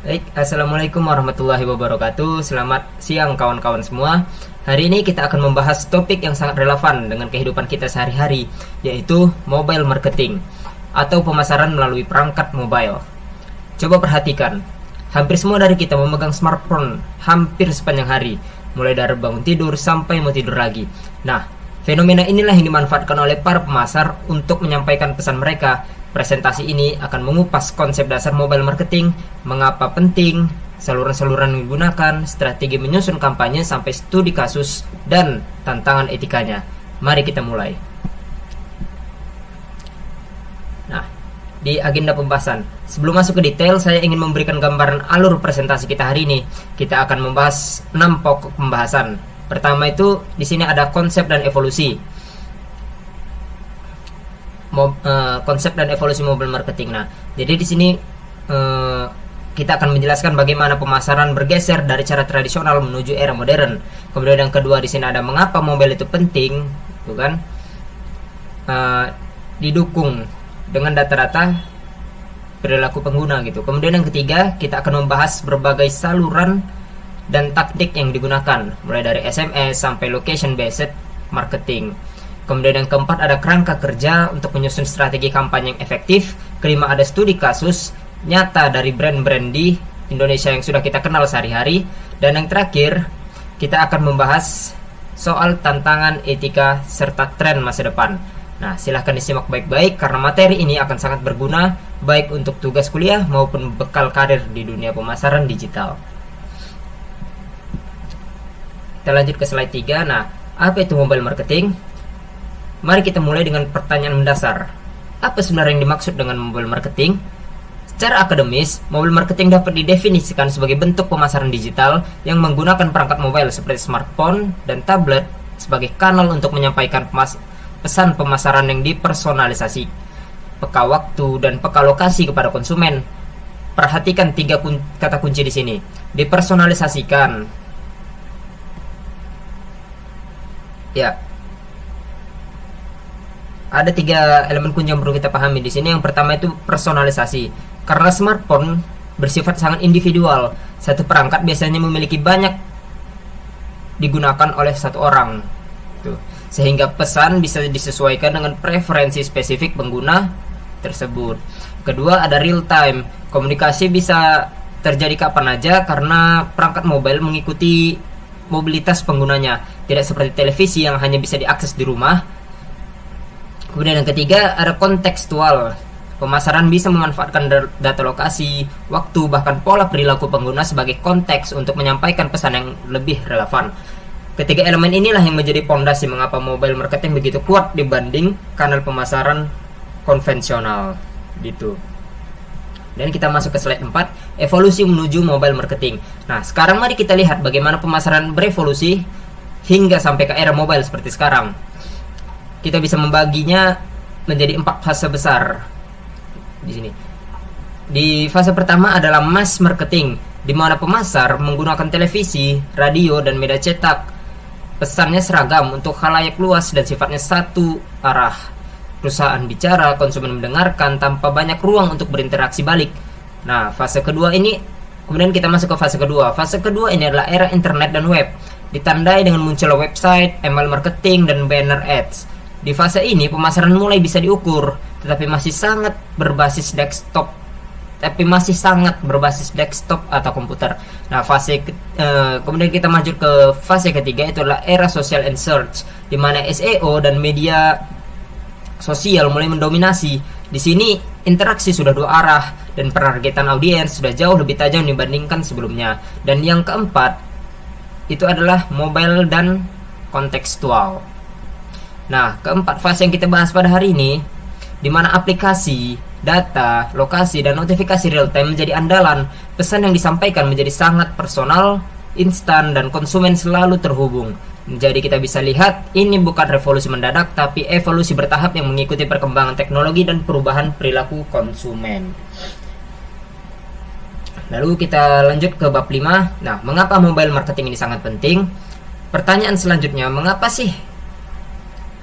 Baik, Assalamualaikum warahmatullahi wabarakatuh. Selamat siang kawan-kawan semua. Hari ini kita akan membahas topik yang sangat relevan dengan kehidupan kita sehari-hari, yaitu mobile marketing atau pemasaran melalui perangkat mobile. Coba perhatikan, hampir semua dari kita memegang smartphone hampir sepanjang hari, mulai dari bangun tidur sampai mau tidur lagi. Nah, fenomena inilah yang dimanfaatkan oleh para pemasar untuk menyampaikan pesan mereka. Presentasi ini akan mengupas konsep dasar mobile marketing, mengapa penting, saluran-saluran yang digunakan, strategi menyusun kampanye, sampai studi kasus dan tantangan etikanya. Mari kita mulai. Nah, di agenda pembahasan, sebelum masuk ke detail, saya ingin memberikan gambaran alur presentasi kita hari ini. Kita akan membahas 6 pokok pembahasan. Pertama itu, di sini ada konsep dan evolusi. Konsep dan evolusi mobile marketing. Nah, jadi di sini kita akan menjelaskan bagaimana pemasaran bergeser dari cara tradisional menuju era modern. Kemudian yang kedua di sini ada mengapa mobile itu penting, gitu kan? Didukung dengan data-data perilaku pengguna gitu. Kemudian yang ketiga kita akan membahas berbagai saluran dan taktik yang digunakan, mulai dari SMS sampai location based marketing. Kemudian yang keempat ada kerangka kerja untuk menyusun strategi kampanye yang efektif. Kelima ada studi kasus nyata dari brand-brand di Indonesia yang sudah kita kenal sehari-hari. Dan yang terakhir kita akan membahas soal tantangan etika serta tren masa depan. Nah, silahkan disimak baik-baik karena materi ini akan sangat berguna baik untuk tugas kuliah maupun bekal karir di dunia pemasaran digital. Kita lanjut ke slide 3. Nah, apa itu mobile marketing? Mari kita mulai dengan pertanyaan mendasar. Apa sebenarnya yang dimaksud dengan mobile marketing? Secara akademis, mobile marketing dapat didefinisikan sebagai bentuk pemasaran digital yang menggunakan perangkat mobile seperti smartphone dan tablet sebagai kanal untuk menyampaikan pesan pemasaran yang dipersonalisasi, peka waktu dan peka lokasi kepada konsumen. Perhatikan 3 kata kunci di sini. Dipersonalisasikan. Ya. Ada 3 elemen kunci yang perlu kita pahami di sini. Yang pertama itu personalisasi. Karena smartphone bersifat sangat individual, satu perangkat biasanya memiliki banyak digunakan oleh satu orang. Tuh. Sehingga pesan bisa disesuaikan dengan preferensi spesifik pengguna tersebut. Kedua ada real time. Komunikasi bisa terjadi kapan aja karena perangkat mobile mengikuti mobilitas penggunanya, tidak seperti televisi yang hanya bisa diakses di rumah. Kemudian yang ketiga ada kontekstual. Pemasaran bisa memanfaatkan data lokasi, waktu, bahkan pola perilaku pengguna sebagai konteks untuk menyampaikan pesan yang lebih relevan. Ketiga elemen inilah yang menjadi pondasi mengapa mobile marketing begitu kuat dibanding kanal pemasaran konvensional gitu. Dan kita masuk ke slide 4, evolusi menuju mobile marketing. Nah, sekarang mari kita lihat bagaimana pemasaran berevolusi hingga sampai ke era mobile seperti sekarang. Kita bisa membaginya menjadi 4 fase besar di sini. Di fase pertama adalah mass marketing, di mana pemasar menggunakan televisi, radio, dan media cetak. Pesannya seragam untuk khalayak luas dan sifatnya satu arah. Perusahaan bicara, konsumen mendengarkan tanpa banyak ruang untuk berinteraksi balik. Nah, fase kedua ini, kemudian kita masuk ke fase kedua. Fase kedua ini adalah era internet dan web, ditandai dengan munculnya website, email marketing, dan banner ads. Di fase ini pemasaran mulai bisa diukur, tetapi masih sangat berbasis desktop atau komputer. Nah, kemudian kita maju ke fase ketiga, itu adalah era social and search, di mana SEO dan media sosial mulai mendominasi. Di sini interaksi sudah 2 arah dan penargetan audiens sudah jauh lebih tajam dibandingkan sebelumnya. Dan yang keempat itu adalah mobile dan kontekstual. Nah, keempat fase yang kita bahas pada hari ini, di mana aplikasi, data, lokasi, dan notifikasi real time menjadi andalan. Pesan yang disampaikan menjadi sangat personal, instan, dan konsumen selalu terhubung. Jadi kita bisa lihat ini bukan revolusi mendadak, tapi evolusi bertahap yang mengikuti perkembangan teknologi dan perubahan perilaku konsumen. Lalu kita lanjut ke bab 5. Nah, mengapa mobile marketing ini sangat penting? Pertanyaan selanjutnya, mengapa sih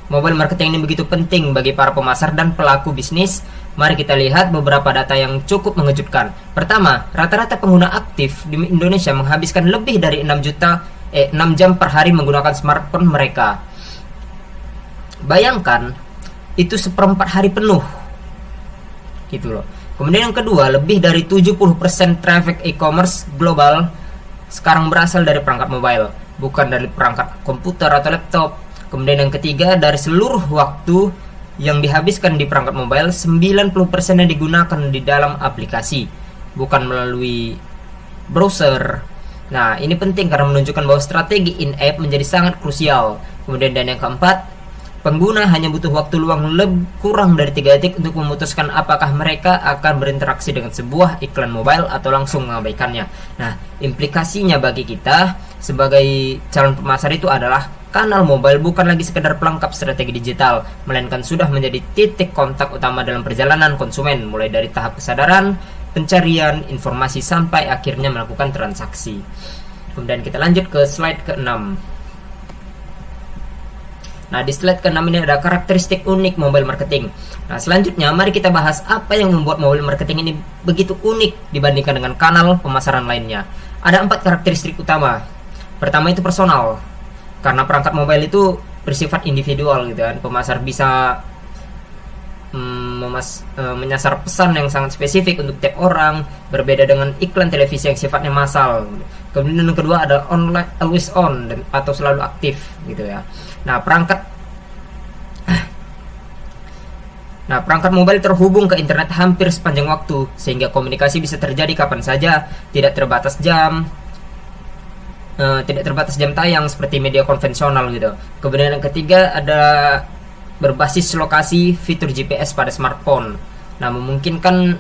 mobile marketing ini begitu penting bagi para pemasar dan pelaku bisnis? Mari kita lihat beberapa data yang cukup mengejutkan. Pertama, rata-rata pengguna aktif di Indonesia menghabiskan lebih dari 6 jam per hari menggunakan smartphone mereka. Bayangkan, itu seperempat hari penuh. Gitu loh. Kemudian yang kedua, lebih dari 70% traffic e-commerce global sekarang berasal dari perangkat mobile, bukan dari perangkat komputer atau laptop. Kemudian yang ketiga, dari seluruh waktu yang dihabiskan di perangkat mobile, 90% yang digunakan di dalam aplikasi, bukan melalui browser. Nah, ini penting karena menunjukkan bahwa strategi in-app menjadi sangat krusial. Kemudian dan yang keempat, pengguna hanya butuh waktu luang kurang dari 3 detik untuk memutuskan apakah mereka akan berinteraksi dengan sebuah iklan mobile atau langsung mengabaikannya. Nah, implikasinya bagi kita sebagai calon pemasar itu adalah kanal mobile bukan lagi sekedar pelengkap strategi digital, melainkan sudah menjadi titik kontak utama dalam perjalanan konsumen, mulai dari tahap kesadaran, pencarian informasi sampai akhirnya melakukan transaksi. Kemudian kita lanjut ke slide ke-6. Nah, di slide ke-6 ini ada karakteristik unik mobile marketing. Nah, selanjutnya mari kita bahas apa yang membuat mobile marketing ini begitu unik dibandingkan dengan kanal pemasaran lainnya. Ada 4 karakteristik utama. Pertama itu personal. Karena perangkat mobile itu bersifat individual gitu kan. Pemasar bisa menyasar pesan yang sangat spesifik untuk tiap orang, berbeda dengan iklan televisi yang sifatnya massal. Kemudian yang kedua ada online, always on, atau selalu aktif gitu ya. Nah, perangkat mobile terhubung ke internet hampir sepanjang waktu, sehingga komunikasi bisa terjadi kapan saja, tidak terbatas jam tayang seperti media konvensional gitu. Kemudian yang ketiga ada berbasis lokasi, fitur GPS pada smartphone. Nah, memungkinkan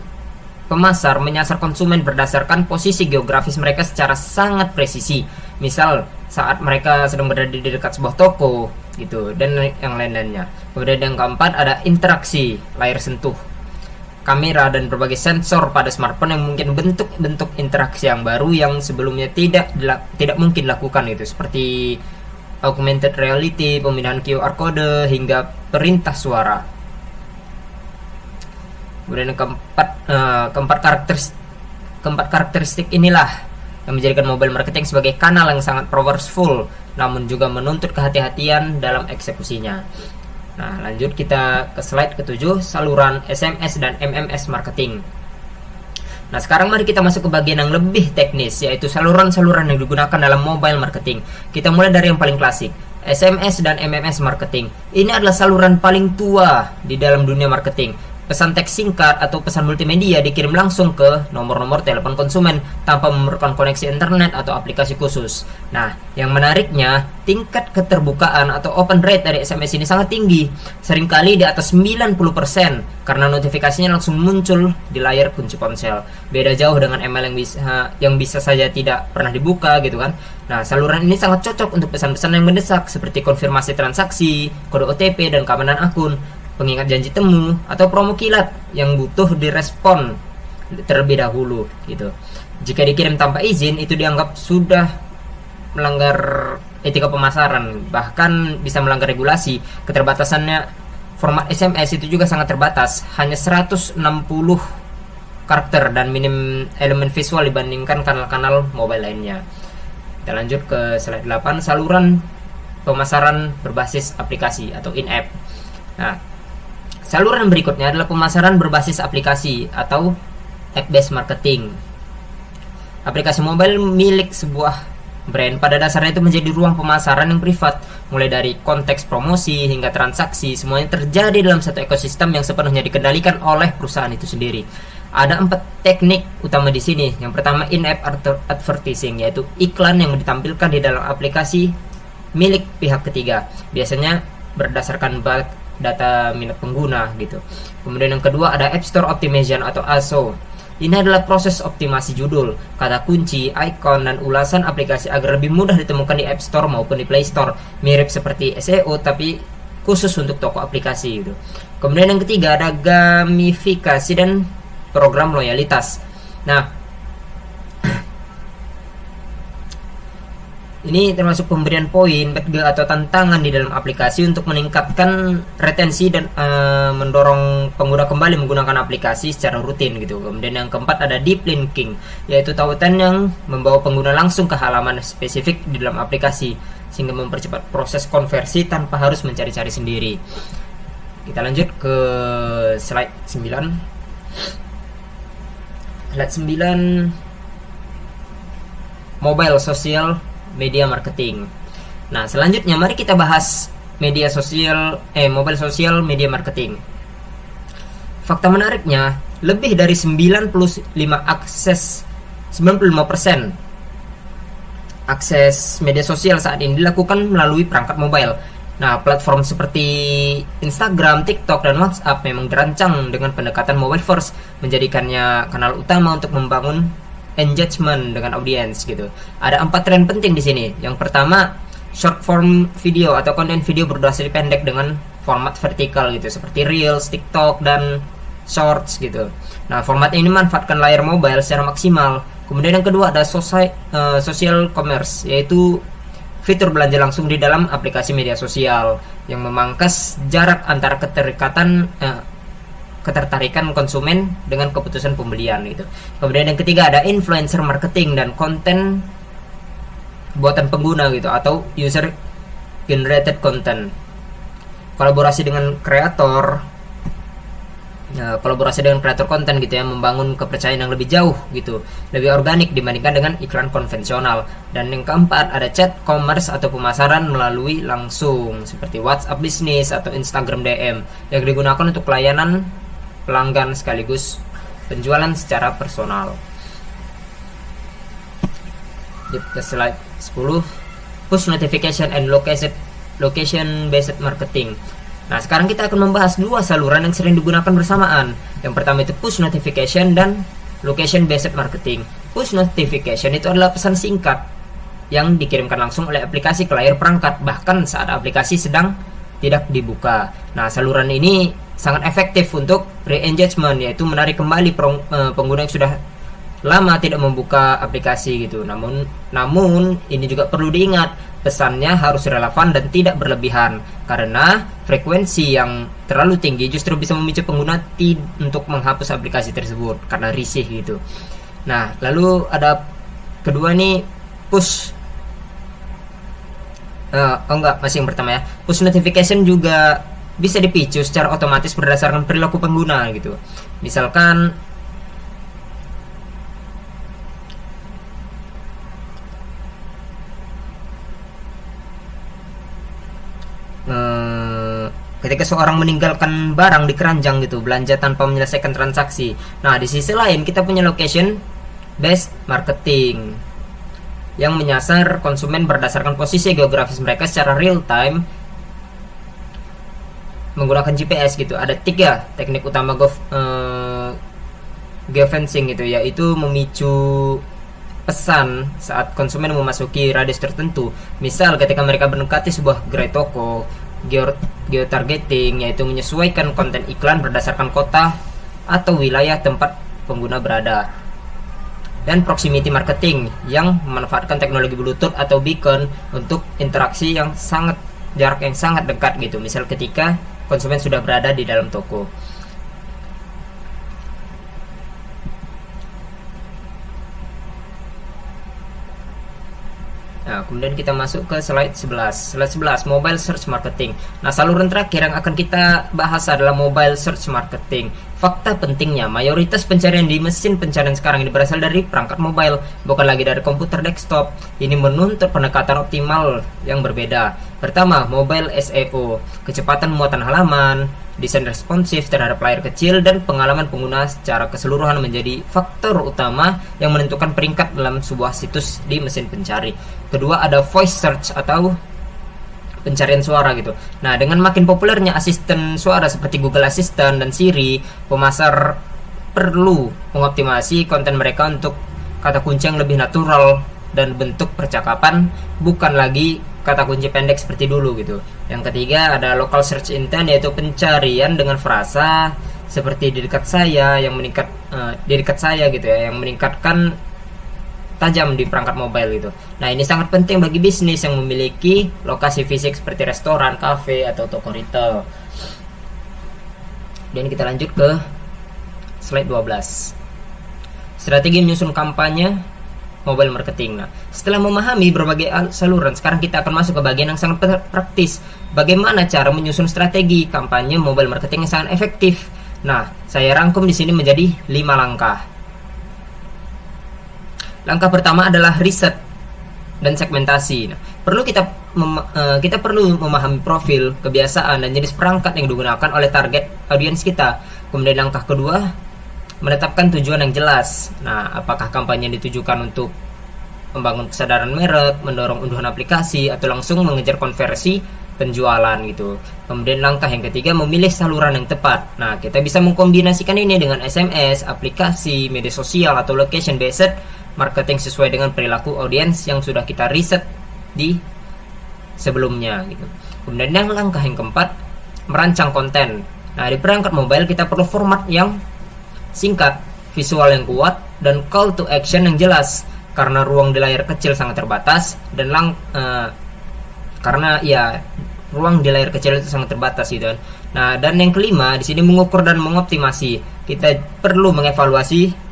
pemasar menyasar konsumen berdasarkan posisi geografis mereka secara sangat presisi. Misal saat mereka sedang berada di dekat sebuah toko gitu, dan yang lain-lainnya. Kemudian yang keempat ada interaksi, layar sentuh, kamera dan berbagai sensor pada smartphone yang mungkin bentuk-bentuk interaksi yang baru yang sebelumnya tidak mungkin dilakukan gitu, seperti augmented reality, pemindahan QR code hingga perintah suara. Kemudian yang keempat karakteristik inilah yang menjadikan mobile marketing sebagai kanal yang sangat powerful, namun juga menuntut kehati-hatian dalam eksekusinya. Nah, lanjut kita ke slide ke-7, saluran SMS dan MMS marketing. Nah, sekarang mari kita masuk ke bagian yang lebih teknis, yaitu saluran-saluran yang digunakan dalam mobile marketing. Kita mulai dari yang paling klasik, SMS dan MMS marketing. Ini adalah saluran paling tua di dalam dunia marketing. Pesan teks singkat atau pesan multimedia dikirim langsung ke nomor-nomor telepon konsumen tanpa memerlukan koneksi internet atau aplikasi khusus. Nah, yang menariknya, tingkat keterbukaan atau open rate dari SMS ini sangat tinggi, seringkali di atas 90%, karena notifikasinya langsung muncul di layar kunci ponsel. Beda jauh dengan email yang bisa saja tidak pernah dibuka gitu kan. Nah, saluran ini sangat cocok untuk pesan-pesan yang mendesak seperti konfirmasi transaksi, kode OTP dan keamanan akun, pengingat janji temu, atau promo kilat yang butuh direspon terlebih dahulu gitu. Jika dikirim tanpa izin, itu dianggap sudah melanggar etika pemasaran, bahkan bisa melanggar regulasi. Keterbatasannya, format SMS itu juga sangat terbatas, hanya 160 karakter dan minim elemen visual dibandingkan kanal-kanal mobile lainnya. Kita lanjut ke slide 8, saluran pemasaran berbasis aplikasi atau in-app. Nah, saluran berikutnya adalah pemasaran berbasis aplikasi atau app-based marketing. Aplikasi mobile milik sebuah brand pada dasarnya itu menjadi ruang pemasaran yang privat, mulai dari konteks promosi hingga transaksi, semuanya terjadi dalam satu ekosistem yang sepenuhnya dikendalikan oleh perusahaan itu sendiri. Ada 4 teknik utama di sini. Yang pertama, in-app advertising, yaitu iklan yang ditampilkan di dalam aplikasi milik pihak ketiga, biasanya berdasarkan data minat pengguna gitu. Kemudian yang kedua ada App Store Optimization atau ASO. Ini adalah proses optimasi judul, kata kunci, icon, dan ulasan aplikasi agar lebih mudah ditemukan di App Store maupun di Play Store. Mirip seperti SEO tapi khusus untuk toko aplikasi gitu. Kemudian yang ketiga ada gamifikasi dan program loyalitas. Nah, Ini termasuk pemberian poin, badge atau tantangan di dalam aplikasi untuk meningkatkan retensi dan mendorong pengguna kembali menggunakan aplikasi secara rutin gitu. Kemudian yang keempat ada deep linking, yaitu tautan yang membawa pengguna langsung ke halaman spesifik di dalam aplikasi sehingga mempercepat proses konversi tanpa harus mencari-cari sendiri. Kita lanjut ke slide 9. Slide 9, mobile social media marketing. Nah, selanjutnya mari kita bahas mobile social media marketing. Fakta menariknya, lebih dari 95% akses media sosial saat ini dilakukan melalui perangkat mobile. Nah, platform seperti Instagram, TikTok, dan WhatsApp memang dirancang dengan pendekatan mobile first, menjadikannya kanal utama untuk membangun engagement dengan audiens gitu. Ada 4 tren penting di sini. Yang pertama, short form video atau konten video berdurasi pendek dengan format vertikal gitu, seperti Reels, TikTok, dan Shorts gitu. Nah, format ini memanfaatkan layar mobile secara maksimal. Kemudian yang kedua ada social commerce, yaitu fitur belanja langsung di dalam aplikasi media sosial yang memangkas jarak antara ketertarikan konsumen dengan keputusan pembelian gitu. Kemudian yang ketiga ada influencer marketing dan konten buatan pengguna gitu, atau user generated content. Kolaborasi dengan kreator konten gitu ya, membangun kepercayaan yang lebih jauh gitu, lebih organik dibandingkan dengan iklan konvensional. Dan yang keempat ada chat commerce atau pemasaran melalui langsung seperti WhatsApp Business atau Instagram DM yang digunakan untuk pelayanan pelanggan sekaligus penjualan secara personal. Di slide 10, push notification and location based marketing. Nah, sekarang kita akan membahas 2 saluran yang sering digunakan bersamaan. Yang pertama itu push notification dan location based marketing. Push notification itu adalah pesan singkat yang dikirimkan langsung oleh aplikasi ke layar perangkat bahkan saat aplikasi sedang tidak dibuka. Nah, saluran ini sangat efektif untuk re-engagement, yaitu menarik kembali pengguna yang sudah lama tidak membuka aplikasi gitu. Namun ini juga perlu diingat, pesannya harus relevan dan tidak berlebihan, karena frekuensi yang terlalu tinggi justru bisa memicu pengguna untuk menghapus aplikasi tersebut karena risih gitu. Nah, lalu ada kedua nih, push masih yang pertama ya. Push notification juga bisa dipicu secara otomatis berdasarkan perilaku pengguna gitu. Misalkan ketika seorang meninggalkan barang di keranjang gitu, belanja tanpa menyelesaikan transaksi. Nah, di sisi lain kita punya location based marketing yang menyasar konsumen berdasarkan posisi geografis mereka secara real time menggunakan GPS gitu. Ada 3 teknik utama geofencing gitu, yaitu memicu pesan saat konsumen memasuki radius tertentu. Misal ketika mereka mendekati sebuah gerai toko. Geotargeting, yaitu menyesuaikan konten iklan berdasarkan kota atau wilayah tempat pengguna berada. Dan proximity marketing yang memanfaatkan teknologi Bluetooth atau beacon untuk interaksi jarak yang sangat dekat gitu. Misal ketika konsumen sudah berada di dalam toko. Nah, kemudian kita masuk ke slide 11. Slide 11, mobile search marketing. Nah, saluran terakhir yang akan kita bahas adalah mobile search marketing. Fakta pentingnya, mayoritas pencarian di mesin pencarian sekarang ini berasal dari perangkat mobile, bukan lagi dari komputer desktop. Ini menuntut pendekatan optimal yang berbeda. Pertama, mobile SEO, kecepatan muatan halaman, desain responsif terhadap layar kecil, dan pengalaman pengguna secara keseluruhan menjadi faktor utama yang menentukan peringkat dalam sebuah situs di mesin pencari. Kedua, ada voice search atau pencarian suara gitu. Nah, dengan makin populernya asisten suara seperti Google Assistant dan Siri, pemasar perlu mengoptimasi konten mereka untuk kata kunci yang lebih natural dan bentuk percakapan, bukan lagi kata kunci pendek seperti dulu gitu. Yang ketiga ada local search intent, yaitu pencarian dengan frasa seperti di dekat saya gitu ya, yang meningkatkan tajam di perangkat mobile gitu. Nah, ini sangat penting bagi bisnis yang memiliki lokasi fisik seperti restoran, kafe, atau toko retail. Dan kita lanjut ke slide 12. Strategi menyusun kampanye mobile marketing. Nah, setelah memahami berbagai saluran, sekarang kita akan masuk ke bagian yang sangat praktis. Bagaimana cara menyusun strategi kampanye mobile marketing yang sangat efektif? Nah, saya rangkum di sini menjadi 5 langkah. Langkah pertama adalah riset dan segmentasi. Nah, kita perlu memahami profil, kebiasaan, dan jenis perangkat yang digunakan oleh target audiens kita. Kemudian langkah kedua, menetapkan tujuan yang jelas. Nah, apakah kampanye ditujukan untuk membangun kesadaran merek, mendorong unduhan aplikasi, atau langsung mengejar konversi penjualan gitu. Kemudian langkah yang ketiga, memilih saluran yang tepat. Nah, kita bisa mengkombinasikan ini dengan SMS, aplikasi, media sosial, atau location based marketing sesuai dengan perilaku audiens yang sudah kita riset di sebelumnya gitu. Kemudian yang langkah yang keempat, merancang konten. Nah, di perangkat mobile kita perlu format yang singkat, visual yang kuat, dan call to action yang jelas, karena ruang di layar kecil sangat terbatas dan ruang di layar kecil itu sangat terbatas gitu kan. Nah, dan yang kelima di sini mengukur dan mengoptimasi. Kita perlu mengevaluasi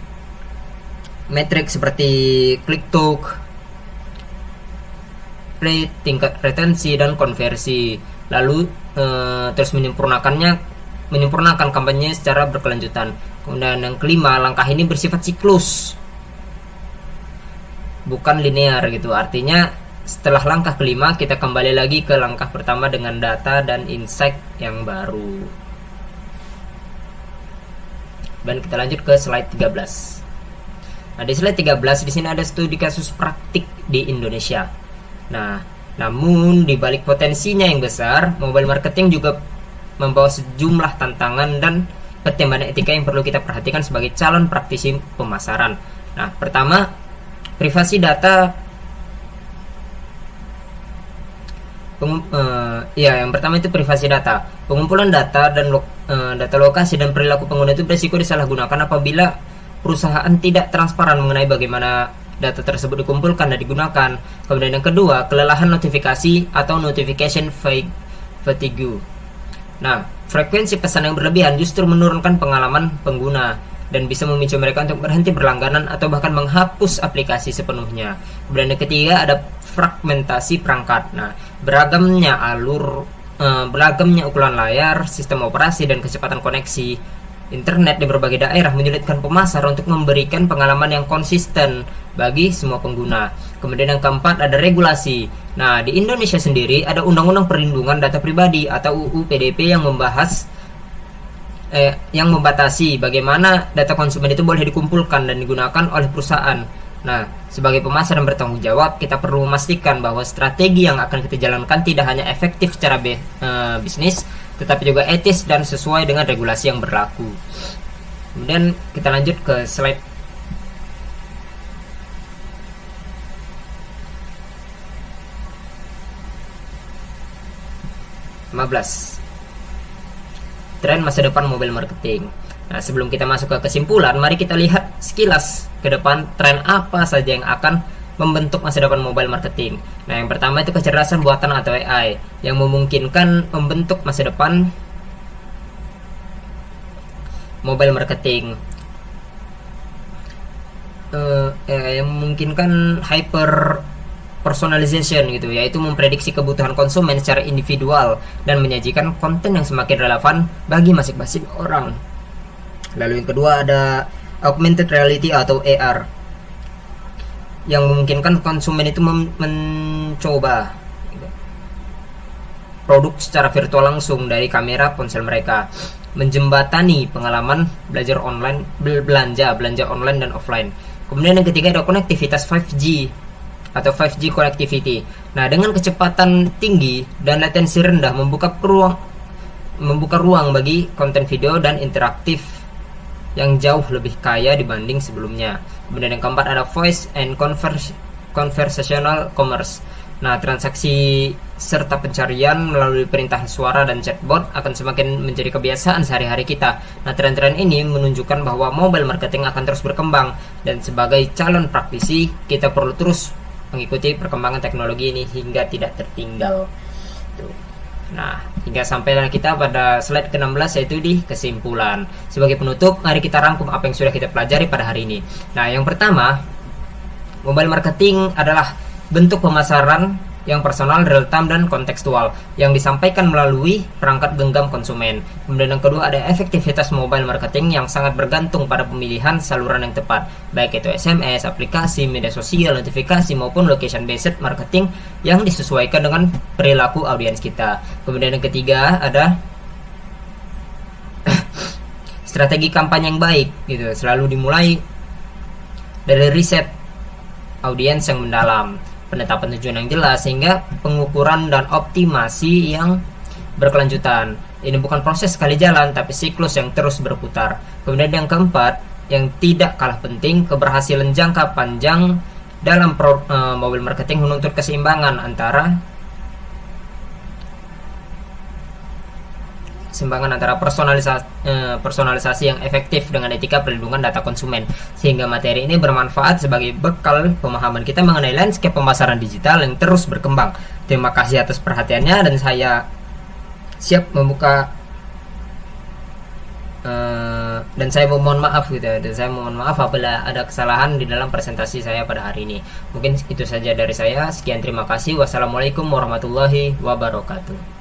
metrik seperti click to rate, tingkat retensi, dan konversi. Lalu terus menyempurnakan kampanye secara berkelanjutan. Kemudian yang kelima, langkah ini bersifat siklus, bukan linear gitu. Artinya setelah langkah kelima kita kembali lagi ke langkah pertama dengan data dan insight yang baru. Dan kita lanjut ke slide 13. Nah, di slide 13 di sini ada studi kasus praktik di Indonesia. Nah, namun di balik potensinya yang besar, mobile marketing juga membawa sejumlah tantangan dan pertimbangan etika yang perlu kita perhatikan sebagai calon praktisi pemasaran. Nah, pertama, privasi data. Yang pertama itu privasi data. Pengumpulan data dan data lokasi dan perilaku pengguna itu berisiko disalahgunakan apabila perusahaan tidak transparan mengenai bagaimana data tersebut dikumpulkan dan digunakan. Kemudian yang kedua, kelelahan notifikasi atau notification fatigue. Nah, frekuensi pesan yang berlebihan justru menurunkan pengalaman pengguna dan bisa memicu mereka untuk berhenti berlangganan atau bahkan menghapus aplikasi sepenuhnya. Kemudian yang ketiga ada fragmentasi perangkat. Nah, beragamnya ukuran layar, sistem operasi, dan kecepatan koneksi internet di berbagai daerah menyulitkan pemasar untuk memberikan pengalaman yang konsisten bagi semua pengguna. Kemudian yang keempat ada regulasi. Nah, di Indonesia sendiri ada Undang-Undang Perlindungan Data Pribadi atau UU PDP yang membatasi bagaimana data konsumen itu boleh dikumpulkan dan digunakan oleh perusahaan. Nah, sebagai pemasar yang bertanggung jawab, kita perlu memastikan bahwa strategi yang akan kita jalankan tidak hanya efektif secara bisnis, tetapi juga etis dan sesuai dengan regulasi yang berlaku. Kemudian kita lanjut ke slide 15. Tren masa depan mobile marketing. Nah, sebelum kita masuk ke kesimpulan, mari kita lihat sekilas ke depan tren apa saja yang akan membentuk masa depan mobile marketing. Nah, yang pertama itu kecerdasan buatan atau AI yang memungkinkan membentuk masa depan mobile marketing. Yang memungkinkan hyper personalization gitu, yaitu memprediksi kebutuhan konsumen secara individual dan menyajikan konten yang semakin relevan bagi masing-masing orang. Lalu yang kedua ada augmented reality atau AR yang memungkinkan konsumen itu mencoba produk secara virtual langsung dari kamera ponsel mereka, menjembatani pengalaman belajar online, belanja online dan offline. Kemudian yang ketiga ada konektivitas 5G atau 5G connectivity. Nah, dengan kecepatan tinggi dan latensi rendah membuka ruang bagi konten video dan interaktif yang jauh lebih kaya dibanding sebelumnya. Kemudian yang keempat ada voice and conversational commerce. Nah, transaksi serta pencarian melalui perintah suara dan chatbot akan semakin menjadi kebiasaan sehari-hari kita. Nah, tren-tren ini menunjukkan bahwa mobile marketing akan terus berkembang, dan sebagai calon praktisi, kita perlu terus mengikuti perkembangan teknologi ini hingga tidak tertinggal. Nah, hingga sampailah kita pada slide ke-16, yaitu di kesimpulan. Sebagai penutup, mari kita rangkum apa yang sudah kita pelajari pada hari ini. Nah, yang pertama, mobile marketing adalah bentuk pemasaran yang personal, real time, dan kontekstual yang disampaikan melalui perangkat genggam konsumen. Kemudian yang kedua, ada efektivitas mobile marketing yang sangat bergantung pada pemilihan saluran yang tepat, baik itu SMS, aplikasi, media sosial, notifikasi, maupun location based marketing yang disesuaikan dengan perilaku audiens kita. Kemudian yang ketiga, ada strategi kampanye yang baik gitu, selalu dimulai dari riset audiens yang mendalam, penetapan tujuan yang jelas, sehingga pengukuran dan optimasi yang berkelanjutan. Ini bukan proses sekali jalan, tapi siklus yang terus berputar. Kemudian yang keempat, yang tidak kalah penting, keberhasilan jangka panjang dalam mobile marketing menuntut keseimbangan antara personalisasi yang efektif dengan etika perlindungan data konsumen, sehingga materi ini bermanfaat sebagai bekal pemahaman kita mengenai landscape pemasaran digital yang terus berkembang. Terima kasih atas perhatiannya, dan saya siap membuka dan saya mohon maaf apabila ada kesalahan di dalam presentasi saya pada hari ini. Mungkin itu saja dari saya. Sekian, terima kasih. Wassalamualaikum warahmatullahi wabarakatuh.